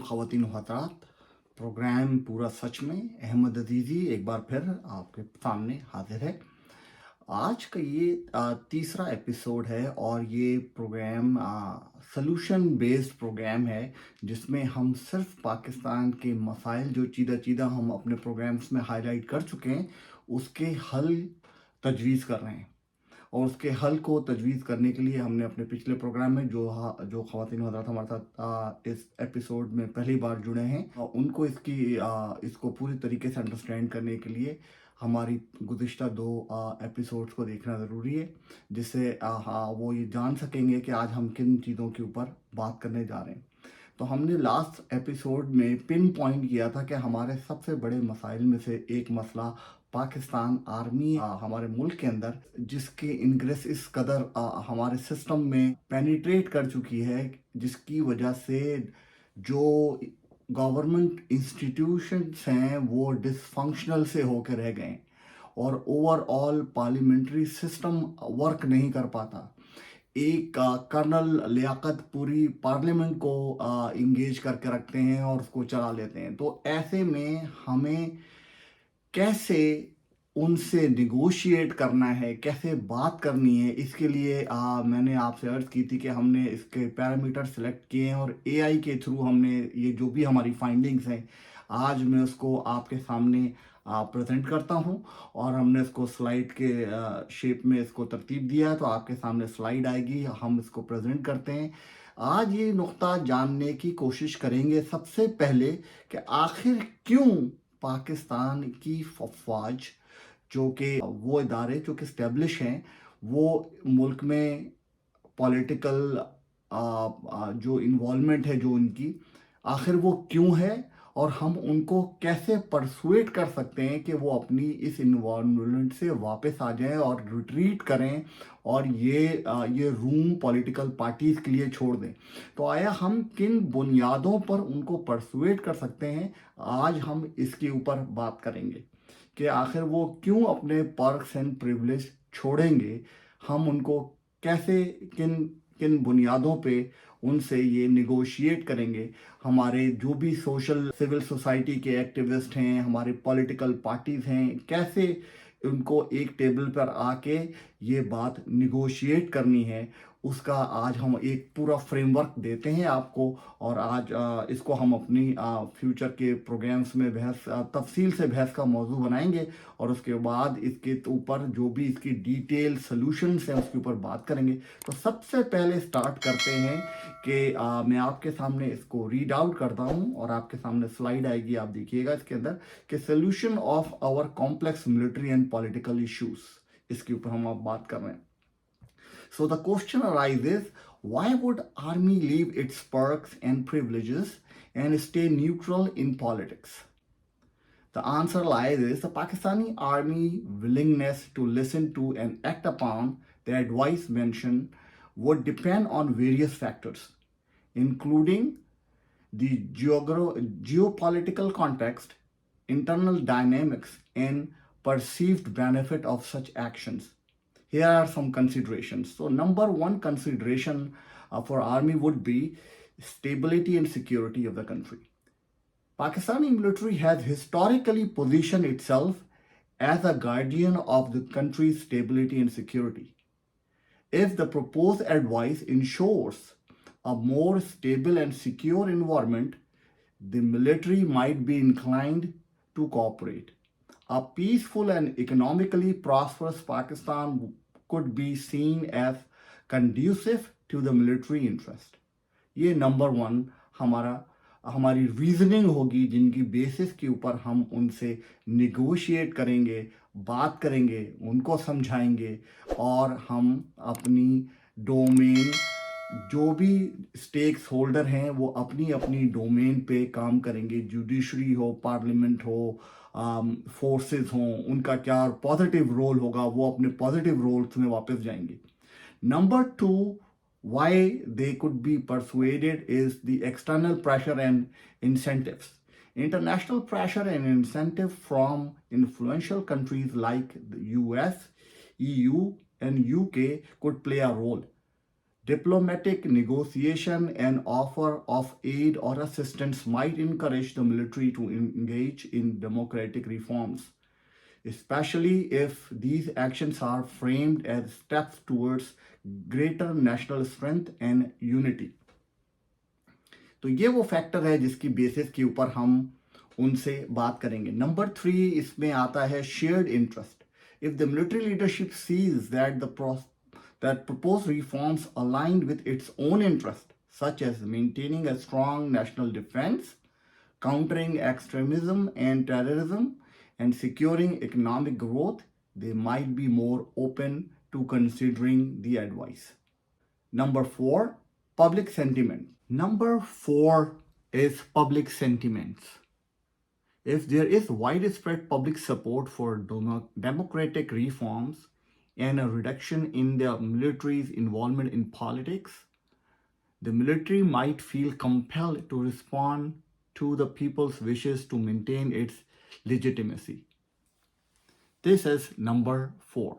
ख़वातीन व हज़रात, प्रोग्राम पूरा सच में अहमद अजीज़ी एक बार फिर आपके सामने हाजिर है। आज का ये तीसरा एपिसोड है और ये प्रोग्राम सॉल्यूशन बेस्ड प्रोग्राम है, जिसमें हम सिर्फ पाकिस्तान के मसाइल जो चीदा हम अपने प्रोग्राम्स में हाईलाइट कर चुके हैं उसके हल तजवीज़ कर रहे हैं। और उसके हल को तजवीज़ करने के लिए हमने अपने पिछले प्रोग्राम में जो ख़वातीन हज़रात हमारे साथ इस एपिसोड में पहली बार जुड़े हैं उनको इसको पूरी तरीके से अंडरस्टैंड करने के लिए हमारी गुज़िश्ता दो एपिसोड्स को देखना ज़रूरी है, जिससे वो ये जान सकेंगे कि आज हम किन चीज़ों के ऊपर बात करने जा रहे हैं। तो हमने लास्ट एपिसोड में पिन पॉइंट किया था कि हमारे सबसे बड़े मसाइल में से एक मसला पाकिस्तान आर्मी हमारे मुल्क के अंदर जिसके इनग्रेस इस कदर हमारे सिस्टम में पेनिट्रेट कर चुकी है, जिसकी वजह से जो गवर्नमेंट इंस्टीट्यूशंस हैं वो डिसफंक्शनल से होकर रह गए और ओवरऑल पार्लियामेंट्री सिस्टम वर्क नहीं कर पाता। एक कर्नल लियाकत पूरी पार्लियामेंट को इंगेज करके रखते हैं और उसको चला लेते हैं। तो ऐसे में हमें कैसे उनसे निगोशिएट करना है, कैसे बात करनी है, इसके लिए मैंने आपसे अर्ज़ की थी कि हमने इसके पैरामीटर सेलेक्ट किए हैं और एआई के थ्रू हमने ये जो भी हमारी फाइंडिंग्स हैं आज मैं उसको आपके सामने प्रेजेंट करता हूं। और हमने इसको स्लाइड के शेप में इसको तरतीब दिया है, तो आपके सामने स्लाइड आएगी, हम इसको प्रेजेंट करते हैं। आज ये नुक्ता जानने की कोशिश करेंगे सबसे पहले कि आखिर क्यों पाकिस्तान की फौज जो कि वो इदारे जो कि स्टैब्लिश हैं वो मुल्क में पॉलिटिकल जो इन्वॉल्वमेंट है जो उनकी आखिर वो क्यों है, और हम उनको कैसे परसुएट कर सकते हैं कि वो अपनी इस इन्वॉल्वमेंट से वापस आ जाएं और रिट्रीट करें और ये रूम पॉलिटिकल पार्टीज़ के लिए छोड़ दें। तो आया हम किन बुनियादों पर उनको परसुएट कर सकते हैं, आज हम इसके ऊपर बात करेंगे कि आखिर वो क्यों अपने पर्क्स एंड प्रिविलेज छोड़ेंगे, हम उनको कैसे किन किन बुनियादों पे उनसे ये निगोशिएट करेंगे। हमारे जो भी सोशल सिविल सोसाइटी के एक्टिविस्ट हैं, हमारे पॉलिटिकल पार्टीज़ हैं, कैसे उनको एक टेबल पर आके ये बात निगोशिएट करनी है, उसका आज हम एक पूरा फ्रेमवर्क देते हैं आपको। और आज इसको हम अपनी फ्यूचर के प्रोग्राम्स में तफसील से बहस का मौजू बनाएंगे और उसके बाद इसके ऊपर जो भी इसकी डिटेल सॉल्यूशंस हैं उसके ऊपर बात करेंगे। तो सबसे पहले स्टार्ट करते हैं कि मैं आपके सामने इसको रीड आउट करता हूं और आपके सामने स्लाइड आएगी, आप देखिएगा इसके अंदर कि solution of our complex military and political issues, इसके ऊपर हम अब बात कर रहे हैं। So the question arises, why would army leave its perks and privileges and stay neutral in politics? The answer lies is the Pakistani army willingness to listen to and act upon the advice mentioned would depend on various factors, including the geopolitical context, internal dynamics, and perceived benefit of such actions. Here are some considerations. So number one consideration for army would be stability and security of the country. Pakistani military has historically positioned itself as a guardian of the country's stability and security. If the proposed advice ensures a more stable and secure environment, the military might be inclined to cooperate. A peaceful and economically prosperous Pakistan could be seen as conducive to the military interest. ये number one हमारी reasoning होगी, जिनकी basis के ऊपर हम उनसे negotiate करेंगे, बात करेंगे, उनको समझाएंगे और हम अपनी डोमेन जो भी स्टेक्स होल्डर हैं वो अपनी अपनी डोमेन पे काम करेंगे। जुडिशरी हो, पार्लियामेंट हो, फोर्सेस हों, उनका क्या पॉजिटिव रोल होगा, वो अपने पॉजिटिव रोल्स में वापस जाएंगे। Number two, why they could be persuaded is the external pressure and incentives. International pressure and incentive from influential countries like the US, EU, and UK could play a role. Diplomatic negotiation and offer of aid or assistance might encourage the military to engage in democratic reforms, especially if these actions are framed as steps towards greater national strength and unity. तो ये वो factor है जिसकी basis के ऊपर हम उनसे बात करेंगे. नंबर 3 इसमें आता है shared interest. If the military leadership sees that proposed reforms aligned with its own interest, such as maintaining a strong national defense, countering extremism and terrorism, and securing economic growth, they might be more open to considering the advice. Number 4, public sentiment. Number 4 is public sentiments. If there is widespread public support for democratic reforms and a reduction in the military's involvement in politics, the military might feel compelled to respond to the people's wishes to maintain its legitimacy. This is number 4.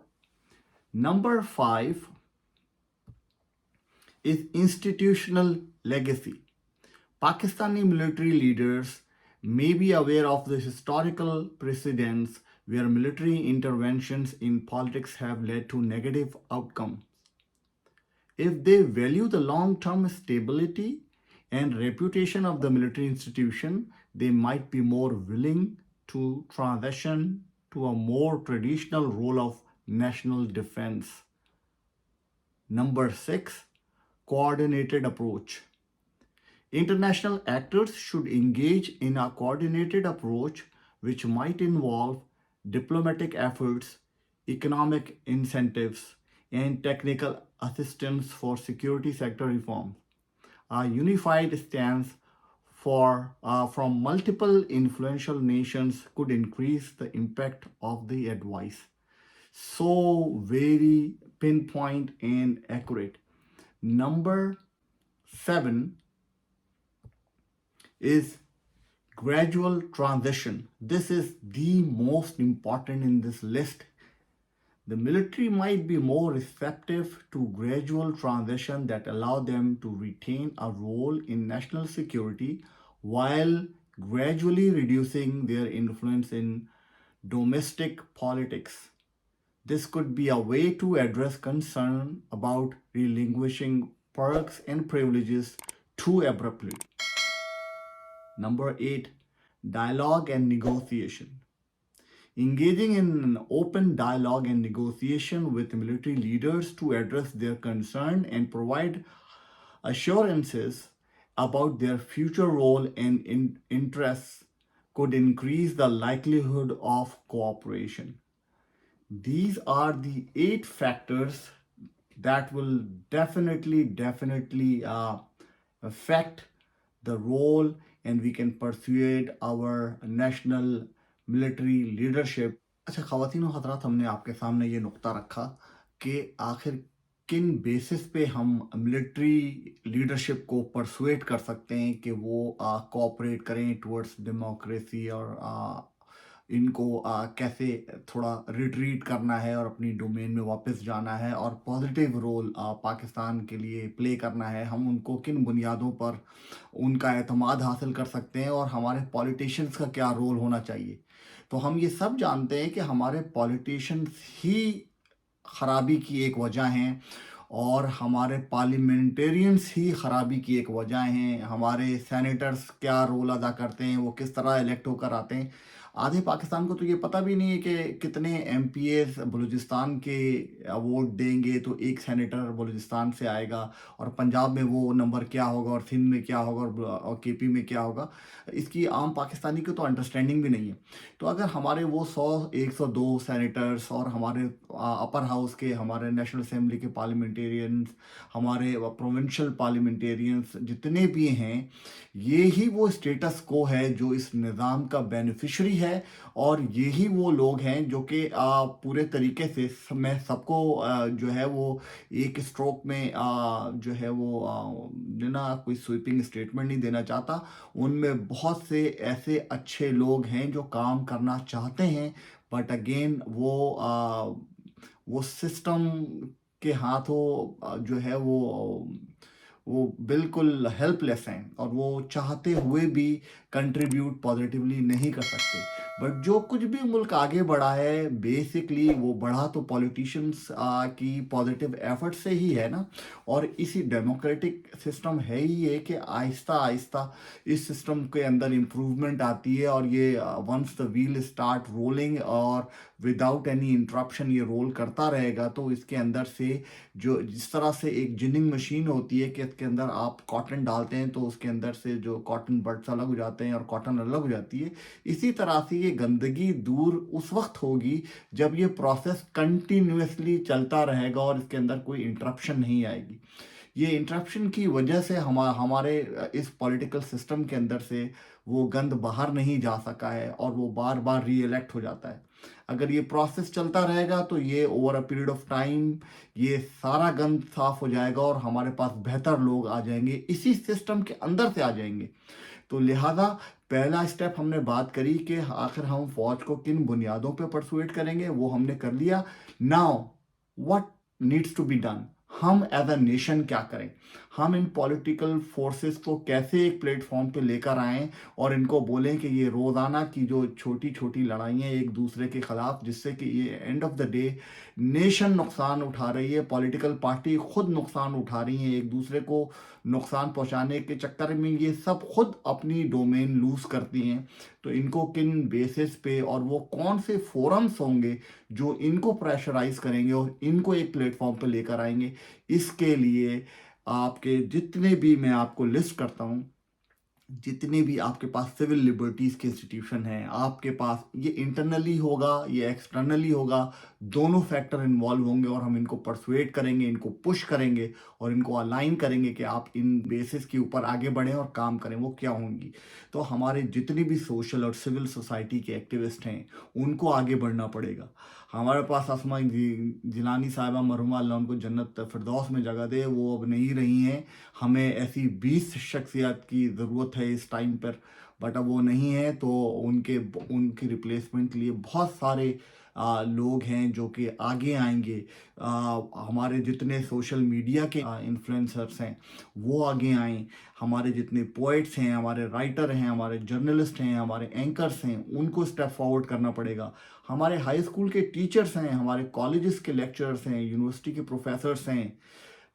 Number 5 is institutional legacy. Pakistani military leaders may be aware of the historical precedents where military interventions in politics have led to negative outcomes. If they value the long-term stability and reputation of the military institution, they might be more willing to transition to a more traditional role of national defense. Number 6, coordinated approach. International actors should engage in a coordinated approach which might involve diplomatic efforts, economic incentives, and technical assistance for security sector reform. A unified stance from multiple influential nations could increase the impact of the advice. So very pinpoint and accurate. Number 7 is gradual transition. This is the most important in this list. The military might be more receptive to gradual transition that allow them to retain a role in national security while gradually reducing their influence in domestic politics. This could be a way to address concern about relinquishing perks and privileges too abruptly. Number 8, dialogue and negotiation. Engaging in an open dialogue and negotiation with military leaders to address their concern and provide assurances about their future role and interests could increase the likelihood of cooperation. These are the 8 factors that will definitely affect the role and we can persuade our national military leadership. अच्छा ख़वातीन और हज़रात, हमने आपके सामने ये नुक्ता रखा कि आखिर किन बेसिस पे हम मिलिट्री लीडरशिप को परसुएट कर सकते हैं कि वो कोऑपरेट करें टुवर्ड्स डेमोक्रेसी और इनको कैसे थोड़ा रिट्रीट करना है और अपनी डोमेन में वापस जाना है और पॉजिटिव रोल पाकिस्तान के लिए प्ले करना है. हम उनको किन बुनियादों पर उनका एतमाद हासिल कर सकते हैं और हमारे पॉलिटिशियंस का क्या रोल होना चाहिए. तो हम ये सब जानते हैं कि हमारे पॉलिटिशियंस ही ख़राबी की एक वजह हैं और हमारे पार्लियामेंटेरियंस ही ख़राबी की एक वजह हैं. हमारे सेनेटर्स क्या रोल अदा करते हैं, वो किस तरह इलेक्ट होकर आते हैं. आधे पाकिस्तान को तो ये पता भी नहीं है कि कितने एमपीएस बलूचिस्तान के वोट देंगे तो एक सेनेटर बलूचिस्तान से आएगा और पंजाब में वो नंबर क्या होगा और सिंध में क्या होगा और केपी में क्या होगा. इसकी आम पाकिस्तानी को तो अंडरस्टैंडिंग भी नहीं है. तो अगर हमारे वो 102 सेनेटर्स और हमारे अपर हाउस के, हमारे नेशनल असेंबली के पार्लियामेंटेरियंस, हमारे प्रोविंशियल पार्लियामेंटेरियंस जितने भी हैं, ये ही वो स्टेटस को है जो इस निज़ाम का बेनिफिशरी है और यही वो लोग हैं जो कि पूरे तरीके से मैं सबको जो है वो एक स्ट्रोक में जो है वो ना कोई स्वीपिंग स्टेटमेंट नहीं देना चाहता. उनमें बहुत से ऐसे अच्छे लोग हैं जो काम करना चाहते हैं, बट अगेन वो सिस्टम के हाथों जो है वो बिल्कुल हेल्पलेस हैं और वो चाहते हुए भी कंट्रीब्यूट पॉजिटिवली नहीं कर सकते। बट जो कुछ भी मुल्क आगे बढ़ा है बेसिकली वो बढ़ा तो पॉलिटिशियंस की पॉजिटिव एफर्ट से ही है ना। और इसी डेमोक्रेटिक सिस्टम है ही ये कि आहिस्ता आहिस्ता इस सिस्टम के अंदर इम्प्रूवमेंट आती है और ये once the wheel start rolling और विदाउट एनी इंटरप्शन ये रोल करता रहेगा तो इसके अंदर से जो जिस तरह से एक जिनिंग मशीन होती है कि इसके अंदर आप कॉटन डालते हैं तो उसके अंदर से जो कॉटन बड्स अलग हो जाते हैं और कॉटन अलग हो जाती है, इसी तरह से ये गंदगी दूर उस वक्त होगी जब ये प्रोसेस कंटिन्यूसली चलता रहेगा और इसके अंदर कोई इंटरप्शन नहीं आएगी। ये इंटरप्शन की वजह से हमारे इस पॉलिटिकल सिस्टम के अंदर से वो गंद बाहर नहीं जा सका है और वो बार बार री इलेक्ट हो जाता है। अगर ये प्रोसेस चलता रहेगा तो ये over a period of time ये सारा गंद साफ हो जाएगा और हमारे पास बेहतर लोग आ जाएंगे, इसी सिस्टम के अंदर से आ जाएंगे। तो लिहाजा पहला स्टेप हमने बात करी कि आखिर हम फौज को किन बुनियादों पे परसुएट करेंगे, वो हमने कर लिया। Now what needs to be done, हम एज अ नेशन क्या करें, हम इन पॉलिटिकल फोर्सेस को कैसे एक प्लेटफॉर्म पे लेकर आएं और इनको बोलें कि ये रोज़ाना की जो छोटी छोटी लड़ाइयाँ एक दूसरे के ख़िलाफ़, जिससे कि ये end of the day nation नुकसान उठा रही है, पॉलिटिकल पार्टी खुद नुकसान उठा रही हैं, एक दूसरे को नुकसान पहुंचाने के चक्कर में ये सब खुद अपनी डोमेन लूज करती हैं। तो इनको किन बेसिस पे और वो कौन से फोरम्स होंगे जो इनको प्रेशराइज करेंगे और इनको एक प्लेटफॉर्म पे लेकर आएंगे, इसके लिए आपके जितने भी मैं आपको लिस्ट करता हूँ, जितने भी आपके पास सिविल लिबर्टीज़ के इंस्टीट्यूशन हैं, आपके पास ये इंटरनली होगा ये एक्सटर्नली होगा, दोनों फैक्टर इन्वॉल्व होंगे और हम इनको परसुएट करेंगे, इनको पुश करेंगे और इनको अलाइन करेंगे कि आप इन बेसिस के ऊपर आगे बढ़ें और काम करें। वो क्या होंगी? तो हमारे जितने भी सोशल और सिविल सोसाइटी के एक्टिविस्ट हैं उनको आगे बढ़ना पड़ेगा। हमारे पास आसमा जिलानी साहिबा मरहुमा, अल्लाह उनको जन्नत फिरदौस में जगह दे, वो अब नहीं रही हैं। हमें ऐसी 20 शख्सियत की ज़रूरत है इस टाइम पर, बट अब वो नहीं है तो उनके रिप्लेसमेंट के लिए बहुत सारे लोग हैं जो कि आगे आएंगे। हमारे जितने सोशल मीडिया के इन्फ्लुएंसर्स हैं वो आगे आएँ, हमारे जितने पोइट्स हैं, हमारे राइटर हैं, हमारे जर्नलिस्ट हैं, हमारे एंकर्स हैं, उनको स्टेप फॉरवर्ड करना पड़ेगा। हमारे हाई स्कूल के टीचर्स हैं, हमारे कॉलेजेस के लेक्चरर्स हैं, यूनिवर्सिटी के प्रोफेसर्स हैं,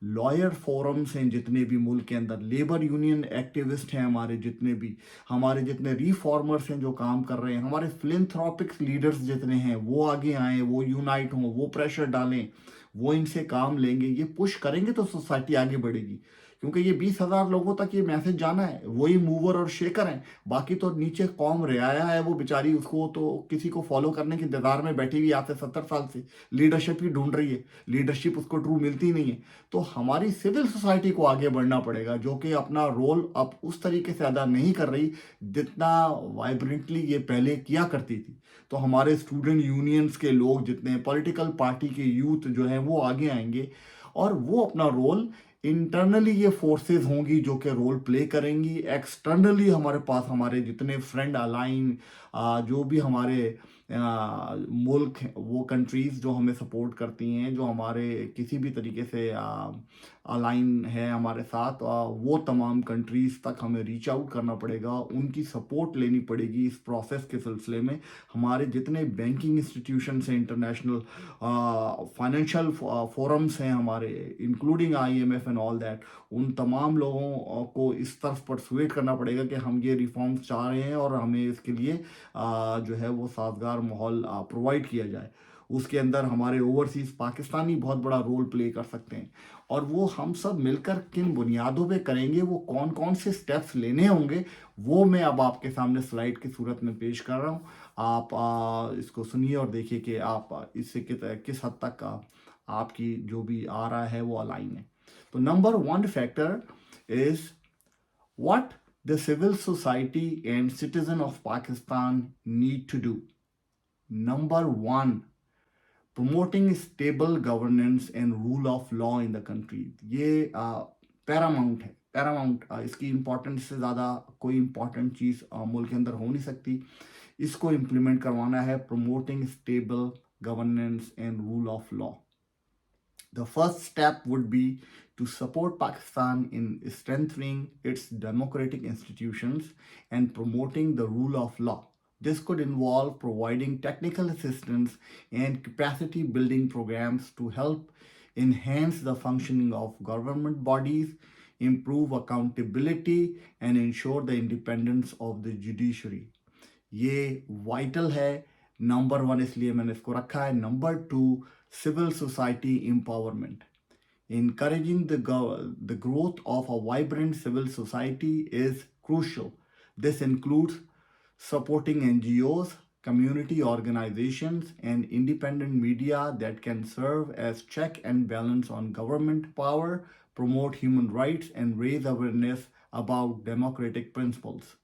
लॉयर फोरम्स हैं जितने भी मुल्क के अंदर, लेबर यूनियन एक्टिविस्ट हैं हमारे जितने भी, हमारे जितने रिफॉर्मर्स हैं जो काम कर रहे हैं, हमारे फिलेंथ्रोपिक्स लीडर्स जितने हैं वो आगे आएँ, वो यूनाइट हों, वो प्रेशर डालें, वो इनसे काम लेंगे, ये पुश करेंगे तो सोसाइटी आगे बढ़ेगी। क्योंकि ये 20,000 लोगों तक ये मैसेज जाना है, वही मूवर और शेकर हैं। बाकी तो नीचे कौम रियाया है वो बेचारी, उसको तो किसी को फॉलो करने के इंतजार में बैठी हुई आज से 70 साल से, लीडरशिप ही ढूंढ रही है, लीडरशिप उसको ट्रू मिलती नहीं है। तो हमारी सिविल सोसाइटी को आगे बढ़ना पड़ेगा जो कि अपना रोल अब उस तरीके से अदा नहीं कर रही जितना वाइब्रेंटली ये पहले किया करती थी। तो हमारे स्टूडेंट यूनियंस के लोग जितने, पॉलिटिकल पार्टी के यूथ जो हैं वो आगे आएंगे और वो अपना रोल, इंटरनली ये फोर्सेस होंगी जो कि रोल प्ले करेंगी, एक्सटर्नली हमारे पास हमारे जितने फ्रेंड अलाइन जो भी हमारे मुल्क वो कंट्रीज़ जो हमें सपोर्ट करती हैं, जो हमारे किसी भी तरीके से अलाइन है हमारे साथ, वो तमाम कंट्रीज़ तक हमें रीच आउट करना पड़ेगा, उनकी सपोर्ट लेनी पड़ेगी इस प्रोसेस के सिलसिले में। हमारे जितने बैंकिंग इंस्टीट्यूशंस हैं, इंटरनेशनल फाइनेंशियल फोरम्स हैं हमारे, including IMF and all that, उन तमाम लोगों को इस तरफ परसुएट करना पड़ेगा कि हम ये रिफॉर्म्स चाह रहे हैं और हमें इसके लिए जो है वो साजगार माहौल प्रोवाइड किया जाए। उसके अंदर हमारे ओवरसीज़ पाकिस्तानी बहुत बड़ा रोल प्ले कर सकते हैं और वो हम सब मिलकर किन बुनियादों पे करेंगे, वो कौन कौन से स्टेप्स लेने होंगे, वो मैं अब आपके सामने स्लाइड की सूरत में पेश कर रहा हूँ। आप इसको सुनिए और देखिए कि आप इससे किस हद तक आपकी जो भी आ रहा है वो अलाइन है। तो number 1 factor is what the civil society and citizen of Pakistan need to do. Number 1, promoting stable governance and rule of law in the country. ये पैरामाउंट है, पैरामाउंट, इसकी इम्पोर्टेंस से ज़्यादा कोई इम्पोर्टेंट चीज़ मुल्क के अंदर हो नहीं सकती। इसको इम्प्लीमेंट करवाना है, promoting stable governance and rule of law. The first step would be to support Pakistan in strengthening its democratic institutions and promoting the rule of law. This could involve providing technical assistance and capacity building programs to help enhance the functioning of government bodies, improve accountability, and ensure the independence of the judiciary. ये vital है. Number one इसलिए मैंने इसको रखा है. Number two, civil society empowerment. Encouraging the growth of a vibrant civil society is crucial. This includes supporting NGOs, community organizations, and independent media that can serve as check and balance on government power, promote human rights, and raise awareness about democratic principles.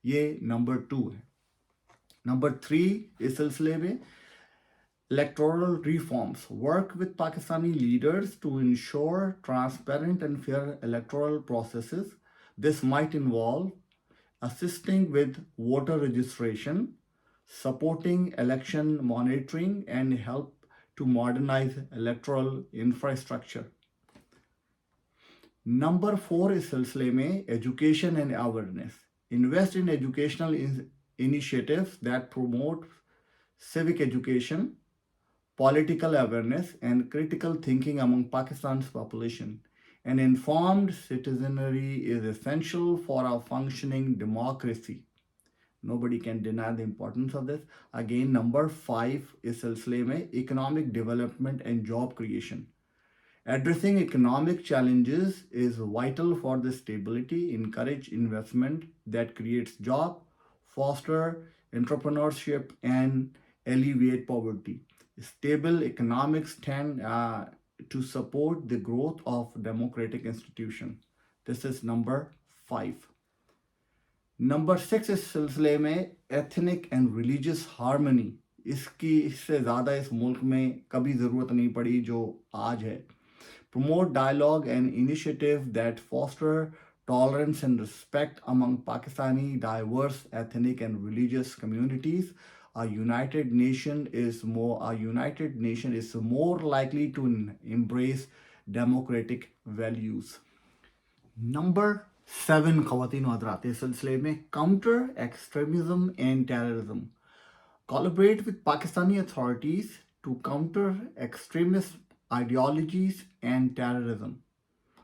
ये number two है. Number three इस सिलसिले में electoral reforms. Work with Pakistani leaders to ensure transparent and fair electoral processes. This might involve assisting with voter registration, supporting election monitoring, and help to modernize electoral infrastructure. Number four is सिलसिले में education and awareness. Invest in educational initiatives that promote civic education, political awareness, and critical thinking among Pakistan's population. An informed citizenry is essential for a functioning democracy. Nobody can deny the importance of this. Again, number five is सिलसिले में economic development and job creation. Addressing economic challenges is vital for the stability, encourage investment that creates jobs, foster entrepreneurship, and alleviate poverty. Stable economics tend to support the growth of democratic institutions. This is number 5. Number 6 is सिलसिले में ethnic and religious harmony. इससे ज़्यादा इस मुल्क में कभी ज़रूरत नहीं पड़ी जो आज है. Promote dialogue and initiatives that foster tolerance and respect among Pakistani diverse ethnic and religious communities. A united nation is more likely to embrace democratic values. Number 7, ख़वातीन व हज़रात, इस सिलसिले में counter extremism and terrorism. Collaborate with Pakistani authorities to counter extremist ideologies and terrorism.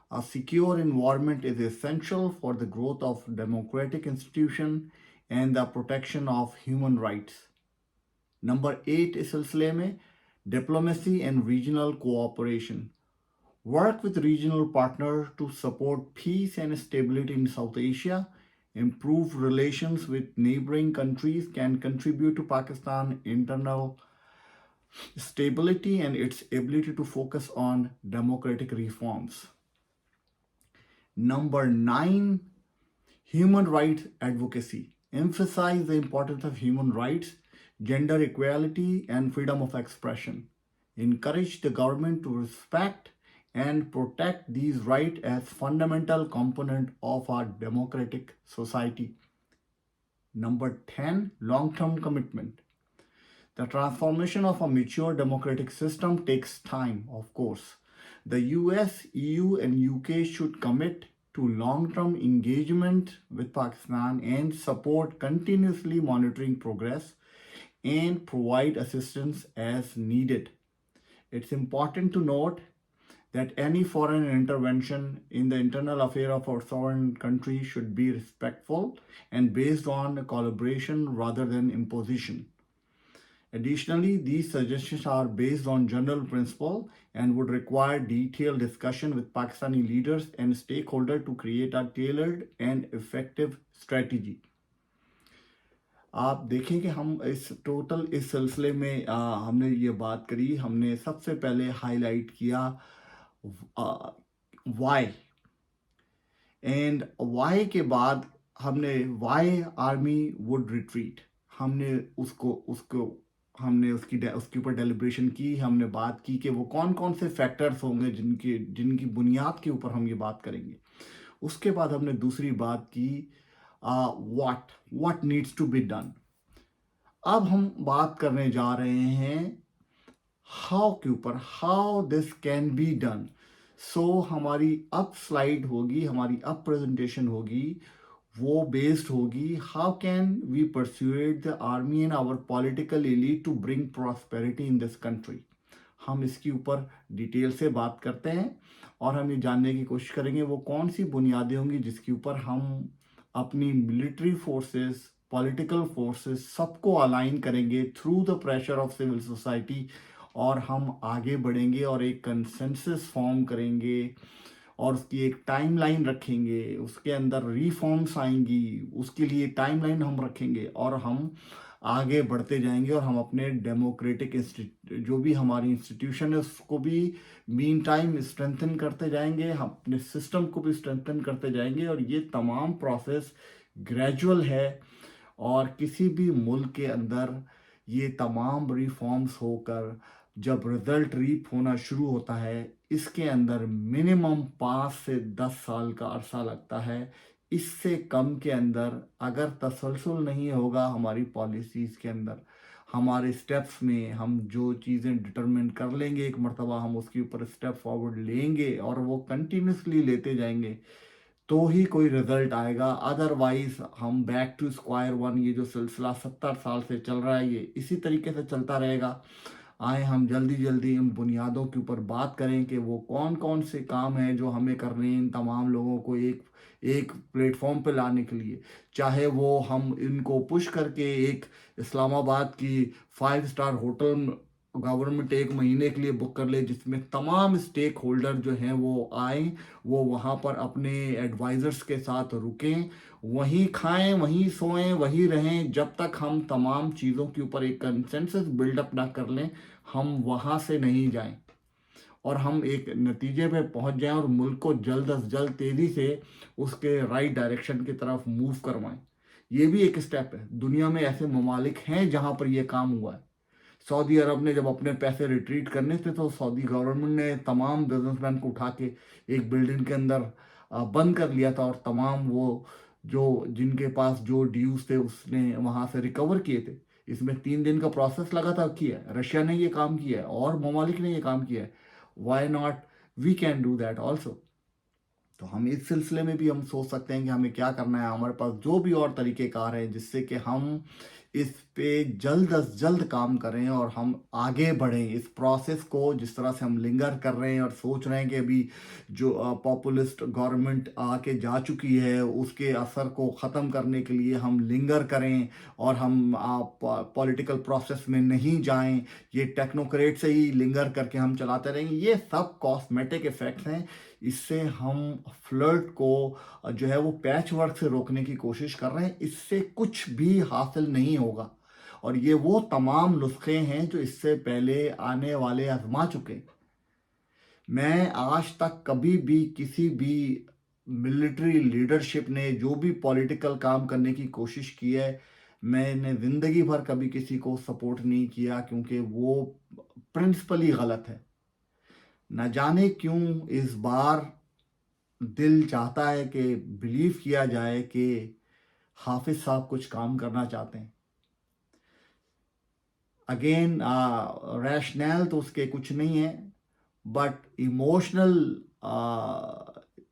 A secure environment is essential for the growth of democratic institutions and the protection of human rights. Number 8 is सिलसिले में diplomacy and regional cooperation. Work with regional partners to support peace and stability in South Asia. Improve relations with neighboring countries can contribute to Pakistan's internal stability and its ability to focus on democratic reforms. Number 9, human rights advocacy. Emphasize the importance of human rights, gender equality, and freedom of expression. Encourage the government to respect and protect these rights as fundamental component of our democratic society. Number 10, long-term commitment. The transformation of a mature democratic system takes time, of course. The US, EU, and UK should commit to long-term engagement with Pakistan and support continuously monitoring progress and provide assistance as needed. It's important to note that any foreign intervention in the internal affairs of our sovereign country should be respectful and based on collaboration rather than imposition. Additionally, these suggestions are based on general principle and would require detailed discussion with Pakistani leaders and stakeholders to create a tailored and effective strategy. आप देखें कि हम इस सिलसिले में हमने ये बात करी. हमने सबसे पहले हाईलाइट किया वाई, एंड वाई के बाद हमने वाई आर्मी वुड रिट्रीट. हमने उसके ऊपर डेलिब्रेशन की. हमने बात की कि वो कौन कौन से फैक्टर्स होंगे जिनकी बुनियाद के ऊपर हम ये बात करेंगे. उसके बाद हमने दूसरी बात की what needs to be done. अब हम बात करने जा रहे हैं हाउ के ऊपर, how this can be done. So हमारी अब स्लाइड होगी, हमारी अब प्रेजेंटेशन होगी, वो बेस्ड होगी how can we persuade the army and our political elite to bring prosperity in this country. हम इसके ऊपर डिटेल से बात करते हैं और हम ये जानने की कोशिश करेंगे वो कौन सी बुनियादें होंगी जिसके ऊपर हम अपनी मिलिट्री फोर्सेस, पॉलिटिकल फोर्सेस सबको अलाइन करेंगे through the pressure of civil society, और हम आगे बढ़ेंगे और एक कंसेंसस फॉर्म करेंगे और उसकी एक टाइमलाइन रखेंगे, उसके अंदर रिफॉर्म्स आएंगी, उसके लिए टाइमलाइन हम रखेंगे और हम आगे बढ़ते जाएंगे और हम अपने डेमोक्रेटिक जो भी हमारी इंस्टीट्यूशन है उसको भी मीन टाइम स्ट्रेंथन करते जाएंगे, हम अपने सिस्टम को भी स्ट्रेंथन करते जाएंगे। और ये तमाम प्रोसेस ग्रेजुअल है और किसी भी मुल्क के अंदर ये तमाम रिफॉर्म्स होकर जब रिजल्ट रीप होना शुरू होता है इसके अंदर मिनिमम 5 से 10 साल का अरसा लगता है। इससे कम के अंदर अगर तसलसल नहीं होगा हमारी पॉलिसीज़ के अंदर, हमारे स्टेप्स में हम जो चीज़ें डिटरमिन कर लेंगे एक मरतबा हम उसके ऊपर स्टेप फॉरवर्ड लेंगे और वो कंटिन्यूसली लेते जाएंगे तो ही कोई रिजल्ट आएगा। अदरवाइज हम बैक टू स्क्वायर वन, ये जो सिलसिला 70 साल से चल रहा है ये इसी तरीके से चलता रहेगा। आए हम जल्दी जल्दी उन बुनियादों के ऊपर बात करें कि वो कौन कौन से काम हैं जो हमें करने हैं इन तमाम लोगों को एक एक प्लेटफॉर्म पे लाने के लिए। चाहे वो हम इनको पुश करके एक इस्लामाबाद की 5 स्टार होटल गवर्नमेंट 1 महीने के लिए बुक कर ले जिसमें तमाम स्टेक होल्डर जो हैं वो आए, वो वहाँ पर अपने एडवाइज़र्स के साथ रुकें, वहीं खाएं, वहीं सोएं, वहीं रहें, जब तक हम तमाम चीज़ों के ऊपर एक कंसेंसस बिल्डअप ना कर लें हम वहाँ से नहीं जाएं और हम एक नतीजे पे पहुँच जाएं और मुल्क को जल्द अज जल्द तेज़ी से उसके राइट डायरेक्शन की तरफ मूव करवाएं। ये भी एक स्टेप है। दुनिया में ऐसे ममालिक हैं जहाँ पर यह काम हुआ है। सऊदी अरब ने जब अपने पैसे रिट्रीट करने थे तो सऊदी गवर्नमेंट ने तमाम बिजनेसमैन को उठा के एक बिल्डिंग के अंदर बंद कर लिया था और तमाम वो जो जिनके पास जो ड्यूज थे उसने वहाँ से रिकवर किए थे। इसमें 3 दिन का प्रोसेस लगा था, किया है रशिया ने ये काम किया है और ममालिक ने ये काम किया है। Why not we can do that also. तो हम इस सिलसिले में भी हम सोच सकते हैं कि हमें क्या करना है। हमारे पास जो भी और तरीक़ेकार हैं जिससे कि हम इस पे जल्द अज जल्द काम करें और हम आगे बढ़ें इस प्रोसेस को। जिस तरह से हम लिंगर कर रहे हैं और सोच रहे हैं कि अभी जो पॉपुलिस्ट गवर्नमेंट आके जा चुकी है उसके असर को ख़त्म करने के लिए हम लिंगर करें और हम पॉलिटिकल प्रोसेस में नहीं जाएं, ये टेक्नोक्रेट से ही लिंगर करके हम चलाते रहेंगे, ये सब कॉस्मेटिक इफ़ेक्ट्स हैं। इससे हम फ्लर्ट को जो है वो पैच वर्क से रोकने की कोशिश कर रहे हैं, इससे कुछ भी हासिल नहीं होगा। और ये वो तमाम नुस्खे हैं जो इससे पहले आने वाले आजमा चुके। मैं आज तक कभी भी किसी भी मिलिट्री लीडरशिप ने जो भी पॉलिटिकल काम करने की कोशिश की है मैंने ज़िंदगी भर कभी किसी को सपोर्ट नहीं किया क्योंकि वो प्रिंसिपली गलत है। न जाने क्यों इस बार दिल चाहता है कि बिलीव किया जाए कि हाफिज साहब कुछ काम करना चाहते हैं। अगेन रैशनल तो उसके कुछ नहीं है, बट इमोशनल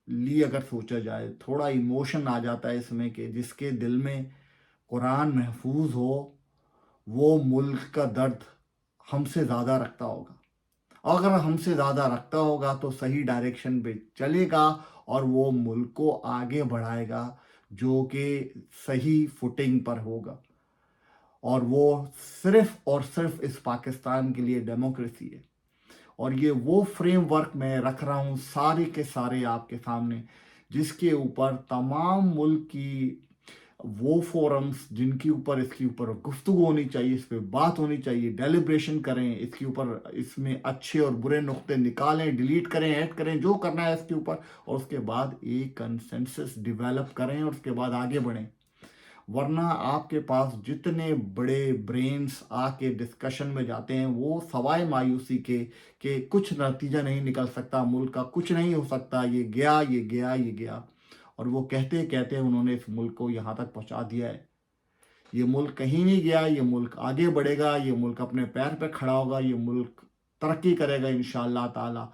ली अगर सोचा जाए थोड़ा इमोशन आ जाता है इसमें कि जिसके दिल में कुरान महफूज हो वो मुल्क का दर्द हमसे ज़्यादा रखता होगा। अगर हमसे ज़्यादा रखता होगा तो सही डायरेक्शन पे चलेगा और वो मुल्क को आगे बढ़ाएगा जो कि सही फुटिंग पर होगा। और वो सिर्फ और सिर्फ इस पाकिस्तान के लिए डेमोक्रेसी है। और ये वो फ्रेमवर्क मैं रख रहा हूँ सारे के सारे आपके सामने जिसके ऊपर तमाम मुल्क की वो फोरम्स जिनके ऊपर इसके ऊपर गुफ्तगू होनी चाहिए, इस पर बात होनी चाहिए, डेलिब्रेशन करें इसके ऊपर, इसमें अच्छे और बुरे नुक्ते निकालें, डिलीट करें, ऐड करें, जो करना है इसके ऊपर, और उसके बाद एक कंसेंसस डेवलप करें और उसके बाद आगे बढ़ें। वरना आपके पास जितने बड़े ब्रेन्स आके डिस्कशन में जाते हैं वो सवाए मायूसी के कि कुछ नतीजा नहीं निकल सकता, मुल्क का कुछ नहीं हो सकता, ये गया ये गया ये गया। और वो कहते कहते उन्होंने इस मुल्क को यहाँ तक पहुँचा दिया है। ये मुल्क कहीं नहीं गया, ये मुल्क आगे बढ़ेगा, ये मुल्क अपने पैर पे खड़ा होगा, ये मुल्क तरक्की करेगा इंशाअल्लाह ताला।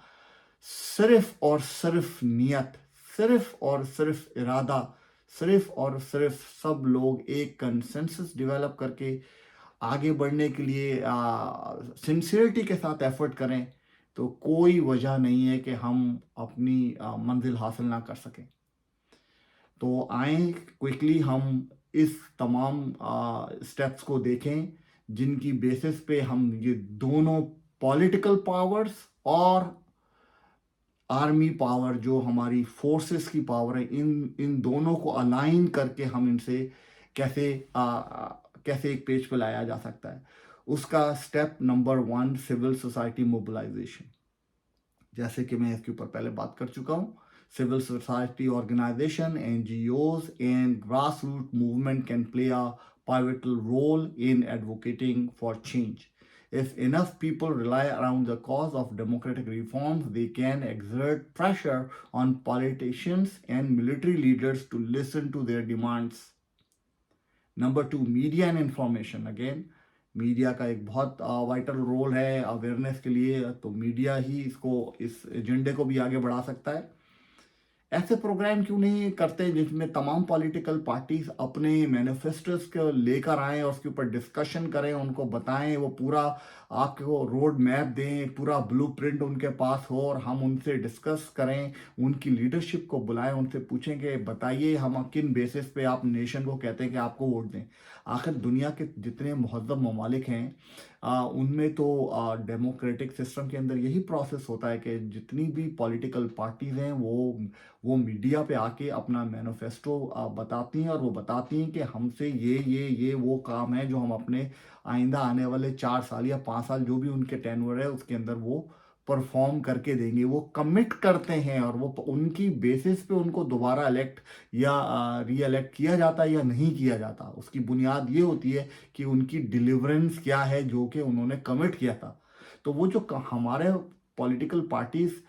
सिर्फ और सिर्फ नियत, सिर्फ और सिर्फ इरादा, सिर्फ और सिर्फ सब लोग एक कंसेंसस डेवलप करके आगे बढ़ने के लिए सिंसियरिटी के साथ एफर्ट करें, तो कोई वजह नहीं है कि हम अपनी मंजिल हासिल ना कर सकें। तो आएँ क्विकली हम इस तमाम स्टेप्स को देखें जिनकी बेसिस पे हम ये दोनों पॉलिटिकल पावर्स और आर्मी पावर, जो हमारी फोर्सेस की पावर है, इन दोनों को अलाइन करके हम इनसे कैसे कैसे एक पेज पे लाया जा सकता है। उसका step number 1 civil society mobilisation. जैसे कि मैं इसके ऊपर पहले बात कर चुका हूँ, civil society organisation, NGOs and grassroots movement can play a pivotal role in advocating for change. If enough people rely around the cause of democratic reforms, they can exert pressure on politicians and military leaders to listen to their demands. Number 2, media and information. Again, media का एक बहुत vital role है awareness के लिए, तो media ही इस एजेंडे को भी आगे बढ़ा सकता है। ऐसे प्रोग्राम क्यों नहीं करते जिसमें तमाम पॉलिटिकल पार्टीज अपने मैनिफेस्टोस को लेकर आएँ और उसके ऊपर डिस्कशन करें, उनको बताएं, वो पूरा आपको रोड मैप दें, पूरा ब्लूप्रिंट उनके पास हो और हम उनसे डिस्कस करें, उनकी लीडरशिप को बुलाएं, उनसे पूछें कि बताइए हम किन बेसिस पे आप नेशन को कहते हैं कि आपको वोट दें। आखिर दुनिया के जितने महज़्ज़ब ममालिक हैं उनमें तो डेमोक्रेटिक सिस्टम के अंदर यही प्रोसेस होता है कि जितनी भी पॉलिटिकल पार्टीज़ हैं वो मीडिया पे आके अपना मैनिफेस्टो बताती हैं और वो बताती हैं कि हमसे ये वो काम है जो हम अपने आइंदा आने वाले 4 साल या 5 साल जो भी उनके टेन्योर है उसके अंदर वो परफॉर्म करके देंगे। वो कमिट करते हैं और वो उनकी बेसिस पे उनको दोबारा इलेक्ट या री इलेक्ट किया जाता है या नहीं किया जाता, उसकी बुनियाद ये होती है कि उनकी डिलीवरेंस क्या है जो कि उन्होंने कमिट किया था। तो वो जो हमारे पॉलिटिकल पार्टीज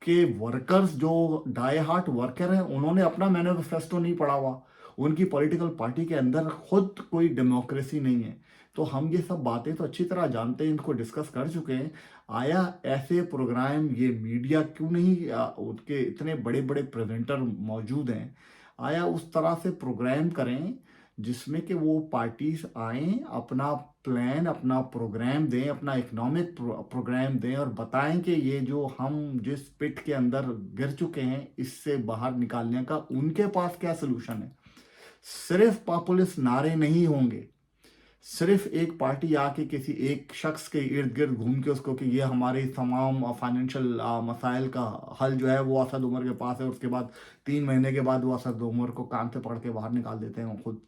के वर्कर्स जो डाई हार्ट वर्कर हैं, उन्होंने अपना मैनिफेस्टो नहीं पढ़ा हुआ, उनकी पॉलिटिकल पार्टी के अंदर खुद कोई डेमोक्रेसी नहीं है। तो हम ये सब बातें तो अच्छी तरह जानते हैं, इनको डिस्कस कर चुके हैं। आया ऐसे प्रोग्राम ये मीडिया क्यों नहीं, उनके इतने बड़े बड़े प्रेजेंटर मौजूद हैं, आया उस तरह से प्रोग्राम करें जिसमें कि वो पार्टीज आएँ, अपना प्लान, अपना प्रोग्राम दें, अपना इकोनॉमिक प्रोग्राम दें और बताएं कि ये जो हम जिस पिट के अंदर गिर चुके हैं इससे बाहर निकालने का उनके पास क्या सोल्यूशन है। सिर्फ पॉपुलिस्ट नारे नहीं होंगे, सिर्फ एक पार्टी आके किसी एक शख्स के इर्द गिर्द घूम के उसको कि ये हमारे तमाम फाइनेंशियल मसाइल का हल जो है वो असद उमर के पास है, उसके बाद 3 महीने के बाद वो असद उमर को कान से पकड़ के बाहर निकाल देते हैं वो खुद।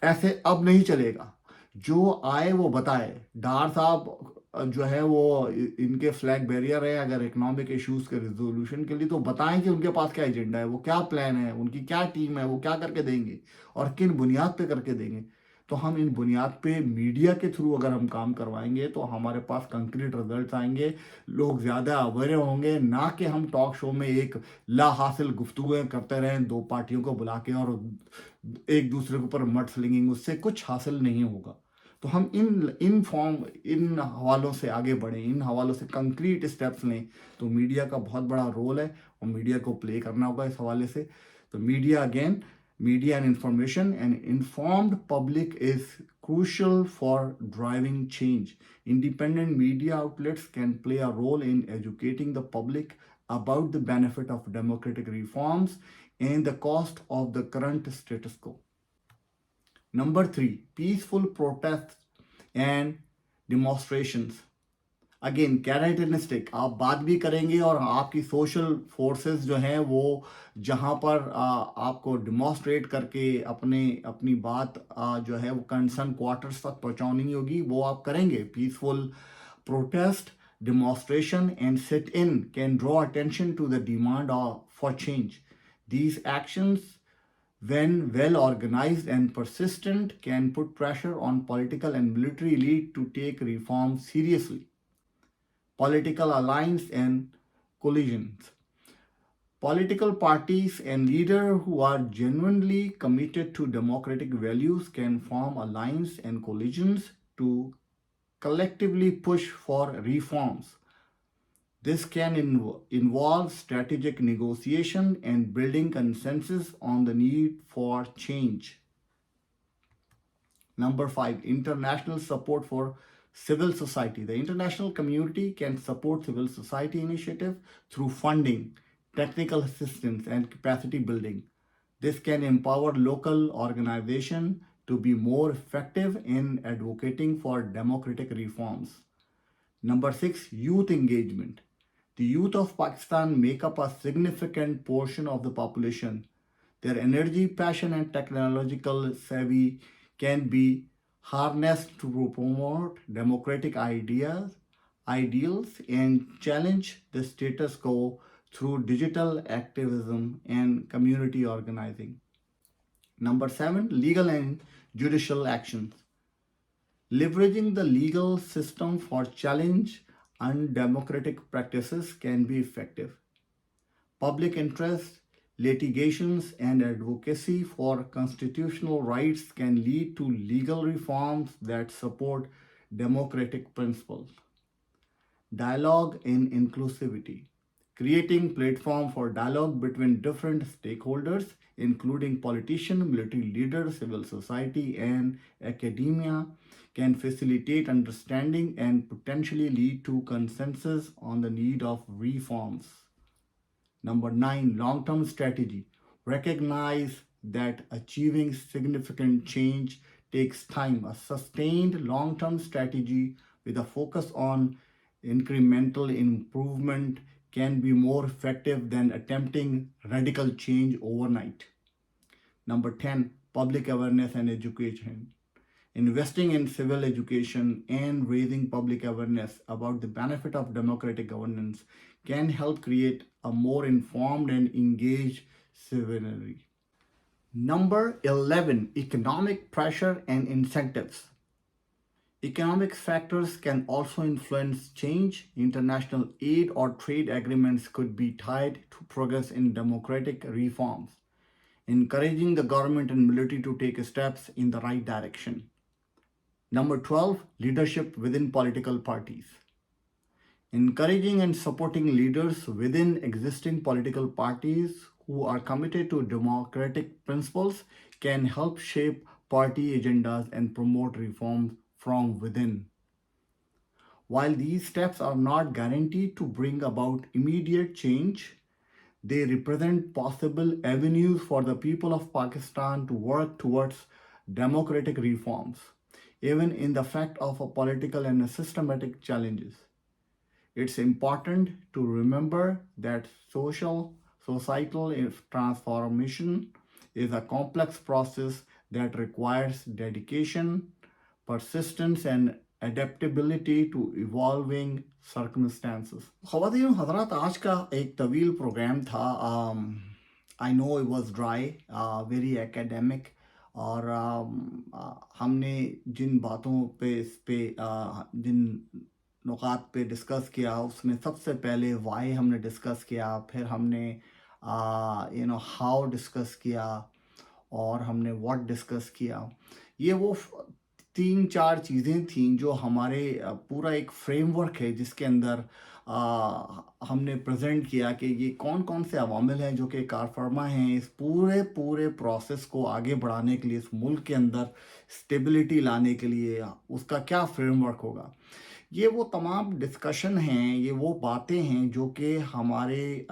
ऐसे अब नहीं चलेगा, जो आए वो बताए। डार साहब जो है वो इनके फ्लैग बैरियर है अगर इकोनॉमिक इश्यूज के रिजोल्यूशन के लिए, तो बताएं कि उनके पास क्या एजेंडा है, वो क्या प्लान है, उनकी क्या टीम है, वो क्या करके देंगे और किन बुनियाद पे करके देंगे। तो हम इन बुनियाद पे मीडिया के थ्रू अगर हम काम करवाएंगे तो हमारे पास कंक्रीट रिजल्ट आएंगे, लोग ज़्यादा अवेयर होंगे, ना कि हम टॉक शो में एक ला हासिल गुफ्तगू करते रहें 2 पार्टियों को बुला के और एक दूसरे के ऊपर मड स्लिंगिंग, उससे कुछ हासिल नहीं होगा। तो हम इन हवालों से आगे बढ़ें, इन हवालों से कंक्रीट स्टेप्स लें। तो मीडिया का बहुत बड़ा रोल है और मीडिया को प्ले करना होगा इस हवाले से। तो media again, media and information, and informed public is crucial for driving change. Independent media outlets can play a role in educating the public about the benefit of democratic reforms and the cost of the current status quo. Number 3, peaceful protests and demonstrations. Again characteristic, आप बात भी करेंगे और आपकी social forces जो हैं वो जहाँ पर आपको डिमॉन्स्ट्रेट करके अपनी बात जो है वो कंसर्न क्वार्टर्स तक पहुँचानी होगी, वो आप करेंगे। Peaceful protest, demonstration and sit-in can draw attention to the demand for change. These actions, when well organized and persistent, can put pressure on political and military elite to take reforms seriously. Political alliance and collisions. Political parties and leaders who are genuinely committed to democratic values can form alliances and coalitions to collectively push for reforms. This can involve strategic negotiation and building consensus on the need for change. Number five, international support for civil society. The international community can support civil society initiatives through funding, technical assistance, and capacity building. This can empower local organizations to be more effective in advocating for democratic reforms. Number six, youth engagement. The youth of Pakistan make up a significant portion of the population. Their energy, passion, and technological savvy can be harnessed to promote democratic ideals, and challenge the status quo through digital activism and community organizing. Number seven, legal and judicial actions. Leveraging the legal system for challenge undemocratic practices can be effective. Public interest, litigations, and advocacy for constitutional rights can lead to legal reforms that support democratic principles. Dialogue and inclusivity. Creating platform for dialogue between different stakeholders, including politicians, military leaders, civil society, and academia, can facilitate understanding and potentially lead to consensus on the need of reforms. Number nine, long term strategy. Recognize that achieving significant change takes time. A sustained long term strategy with a focus on incremental improvement can be more effective than attempting radical change overnight. Number 10, public awareness and education. Investing in civil education and raising public awareness about the benefit of democratic governance can help create a more informed and engaged citizenry. Number 11, economic pressure and incentives. Economic factors can also influence change. International aid or trade agreements could be tied to progress in democratic reforms, encouraging the government and military to take steps in the right direction. Number 12, leadership within political parties. Encouraging and supporting leaders within existing political parties who are committed to democratic principles can help shape party agendas and promote reforms from within. While these steps are not guaranteed to bring about immediate change, they represent possible avenues for the people of Pakistan to work towards democratic reforms, even in the fact of a political and systematic challenges. It's important to remember that societal transformation is a complex process that requires dedication, persistence, and adaptability to evolving circumstances. ख़वातीन हज़रात, आज का एक तवील programme था. I know it was dry, very academic, और हमने जिन बातों पे जिन नुकात पे डिस्कस किया, उसमें सबसे पहले वाई हमने डिस्कस किया, फिर हमने हाउ डिस्कस किया, और हमने व्हाट डिस्कस किया. ये वो 3-4 चीज़ें थीं जो हमारे पूरा एक फ्रेमवर्क है जिसके अंदर हमने प्रेजेंट किया कि ये कौन कौन से अवामिल हैं जो कि कार फरमा हैं इस पूरे प्रोसेस को आगे बढ़ाने के लिए, इस मुल्क के अंदर स्टेबिलिटी लाने के लिए उसका क्या फ्रेमवर्क होगा. ये वो तमाम डिस्कशन हैं, ये वो बातें हैं जो कि हमारे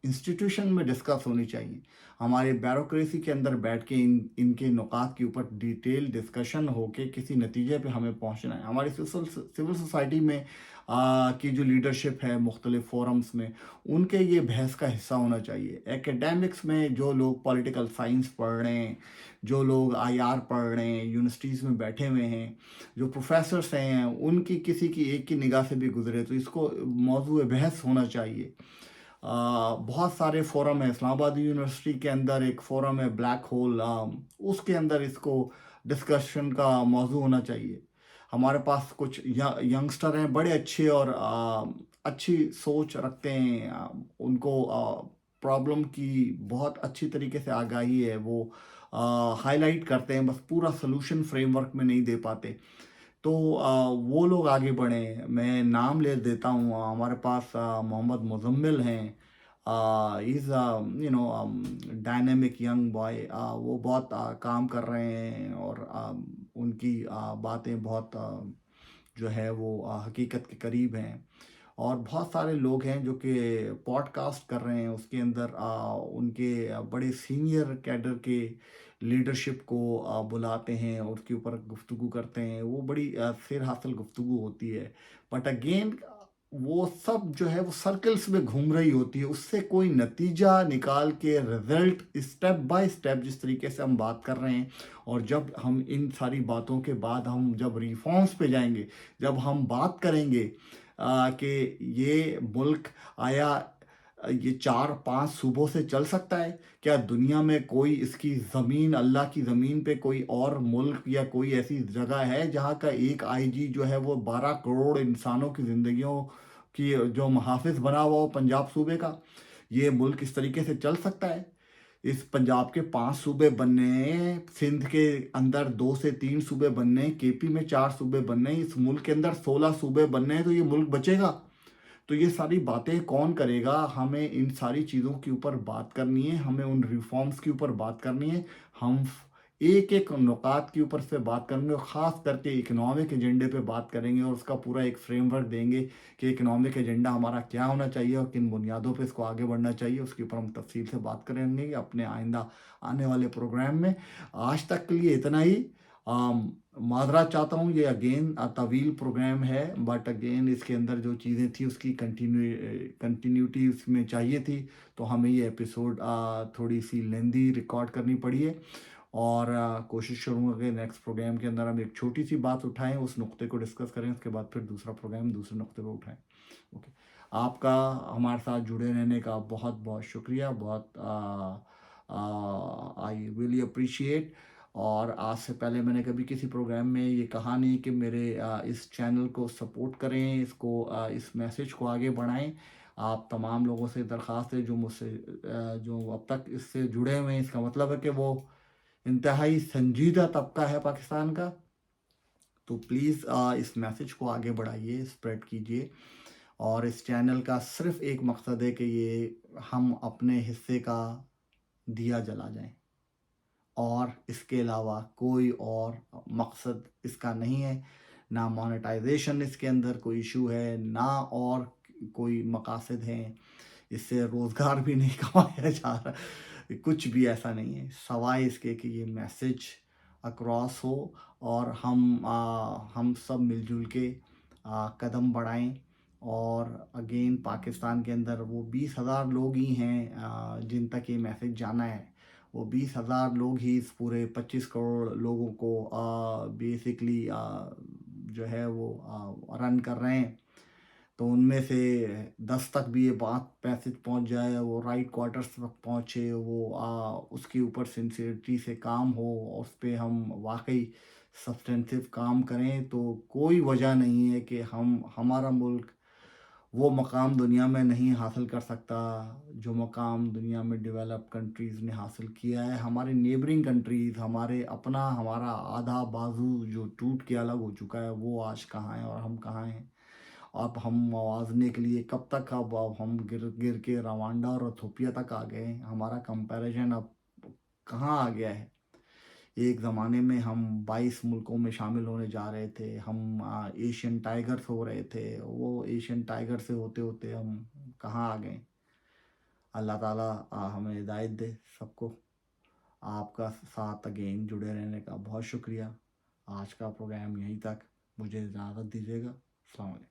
इंस्टीट्यूशन में डिस्कस होनी चाहिए. हमारे ब्यूरोक्रेसी के अंदर बैठ के इनके नुकात के ऊपर डिटेल डिस्कशन हो के किसी नतीजे पे हमें पहुंचना है. हमारी सिविल सोसाइटी में की जो लीडरशिप है मुख्तलिफ फोरम्स में, उनके ये बहस का हिस्सा होना चाहिए. एकेडमिक्स में जो लोग पॉलिटिकल साइंस पढ़ रहे हैं, जो लोग आईआर पढ़ रहे हैं, यूनिवर्सिटीज़ में बैठे हुए हैं, जो प्रोफेसर्स हैं, उनकी किसी की एक की निगाह से भी गुजरे तो इसको मौजूद बहस होना चाहिए. बहुत सारे फोरम है. इस्लामाबाद यूनिवर्सिटी के अंदर एक फोरम है ब्लैक होल, उसके अंदर इसको डिस्कशन का मौजू होना चाहिए. हमारे पास कुछ यंगस्टर हैं बड़े अच्छे और अच्छी सोच रखते हैं, उनको प्रॉब्लम की बहुत अच्छी तरीके से आगाही है, वो हाईलाइट करते हैं, बस पूरा सोल्यूशन फ्रेमवर्क में नहीं दे पाते. तो वो लोग आगे बढ़े। मैं नाम ले देता हूँ, हमारे पास मोहम्मद मुजम्मिल हैं, इज़ डायनेमिक यंग बॉय, वो बहुत काम कर रहे हैं, और उनकी बातें बहुत जो है वो हकीकत के करीब हैं। और बहुत सारे लोग हैं जो कि पॉडकास्ट कर रहे हैं, उसके अंदर उनके बड़े सीनियर कैडर के लीडरशिप को बुलाते हैं और उसके ऊपर गुफ्तगू करते हैं। वो बड़ी सिर हासिल गुफ्तगू होती है, बट अगेन वो सब जो है वो सर्कल्स में घूम रही होती है, उससे कोई नतीजा निकाल के रिजल्ट स्टेप बाय स्टेप जिस तरीके से हम बात कर रहे हैं, और जब हम इन सारी बातों के बाद हम जब रिफॉर्म्स पे जाएंगे, जब हम बात करेंगे कि ये मुल्क आया ये 4-5 सूबों से चल सकता है, क्या दुनिया में कोई इसकी ज़मीन, अल्लाह की ज़मीन पे कोई और मुल्क या कोई ऐसी जगह है जहाँ का एक आईजी जो है वो 12 करोड़ इंसानों की ज़िंदगियों की जो हाफिज बना हुआ हो पंजाब सूबे का? ये मुल्क इस तरीके से चल सकता है? इस पंजाब के 5 सूबे बनने, सिंध के अंदर 2 से 3 सूबे बनने, केपी में 4 सूबे बनने, इस मुल्क के अंदर 16 सूबे बनने, तो ये मुल्क बचेगा? तो ये सारी बातें कौन करेगा? हमें इन सारी चीज़ों के ऊपर बात करनी है, हमें उन रिफॉर्म्स के ऊपर बात करनी है। हम एक एक नुकात के ऊपर से बात करेंगे, और ख़ास करके इकनॉमिक एजेंडे पे बात करेंगे, और उसका पूरा एक फ्रेमवर्क देंगे कि इकनॉमिक एजेंडा हमारा क्या होना चाहिए और किन बुनियादों पे इसको आगे बढ़ना चाहिए। उसके ऊपर हम तफसील से बात करेंगे अपने आइंदा आने वाले प्रोग्राम में। आज तक के लिए इतना ही। माजरात चाहता हूँ, ये अगेन तवील प्रोग्राम है, बट अगेन इसके अंदर जो चीज़ें थी उसकी कंटिन्यूटी उसमें चाहिए थी, तो हमें ये एपिसोड थोड़ी सी लेंदी रिकॉर्ड करनी पड़ी है। और कोशिश करूँगा कि नेक्स्ट प्रोग्राम के अंदर हम एक छोटी सी बात उठाएं, उस नुक्ते को डिस्कस करें, उसके बाद फिर दूसरा प्रोग्राम दूसरे नुक्ते को उठाएं। ओके, आपका हमारे साथ जुड़े रहने का बहुत बहुत शुक्रिया, बहुत आई रियली अप्रिशिएट। और आज से पहले मैंने कभी किसी प्रोग्राम में ये कहा नहीं कि मेरे इस चैनल को सपोर्ट करें, इसको इस मैसेज को आगे बढ़ाएं। आप तमाम लोगों से दरख्वास्त है जो मुझसे जो अब तक इससे जुड़े हुए हैं, इसका मतलब है कि वो इंतहाई संजीदा तबका है पाकिस्तान का। तो प्लीज़ इस मैसेज को आगे बढ़ाइए, स्प्रेड कीजिए। और इस चैनल का सिर्फ एक मकसद है कि ये हम अपने हिस्से का दिया जला जाएं, और इसके अलावा कोई और मकसद इसका नहीं है। ना मोनेटाइजेशन इसके अंदर कोई इशू है, ना और कोई मकासद हैं, इससे रोज़गार भी नहीं कमाया जा रहा, कुछ भी ऐसा नहीं है, सवाए इसके कि ये मैसेज अक्रॉस हो और हम सब मिलजुल के कदम बढ़ाएं। और अगेन पाकिस्तान के अंदर वो 20,000 लोग ही हैं जिन तक ये मैसेज जाना है। वो 20,000 लोग ही इस पूरे 25 करोड़ लोगों को बेसिकली जो है वो रन कर रहे हैं। तो उनमें से 10 तक भी ये बात मैसेज पहुंच जाए, वो राइट क्वार्टर्स तक पहुंचे, वो उसके ऊपर सिंसियरिटी से काम हो, उस पर हम वाकई सब्सटेंसिव काम करें, तो कोई वजह नहीं है कि हमारा मुल्क वो मकाम दुनिया में नहीं हासिल कर सकता जो मकाम दुनिया में डेवलप कंट्रीज़ ने हासिल किया है। हमारे नेबरिंग कंट्रीज़, हमारा आधा बाजू जो टूट के अलग हो चुका है, वो आज कहाँ है और हम कहाँ हैं। अब हम मवाजने के लिए कब तक, अब हम गिर गिर के रवांडा और इथोपिया तक आ गए। हमारा कंपैरिजन अब कहाँ आ गया है। एक ज़माने में हम 22 मुल्कों में शामिल होने जा रहे थे, हम एशियन टाइगर्स हो रहे थे, वो एशियन टाइगर से होते होते हम कहाँ आ गए। अल्लाह ताला हमें हिदायत दे सबको। आपका साथ अगेन जुड़े रहने का बहुत शुक्रिया। आज का प्रोग्राम यहीं तक, मुझे इजाज़त दीजिएगा। अस्सलाम वालेकुम।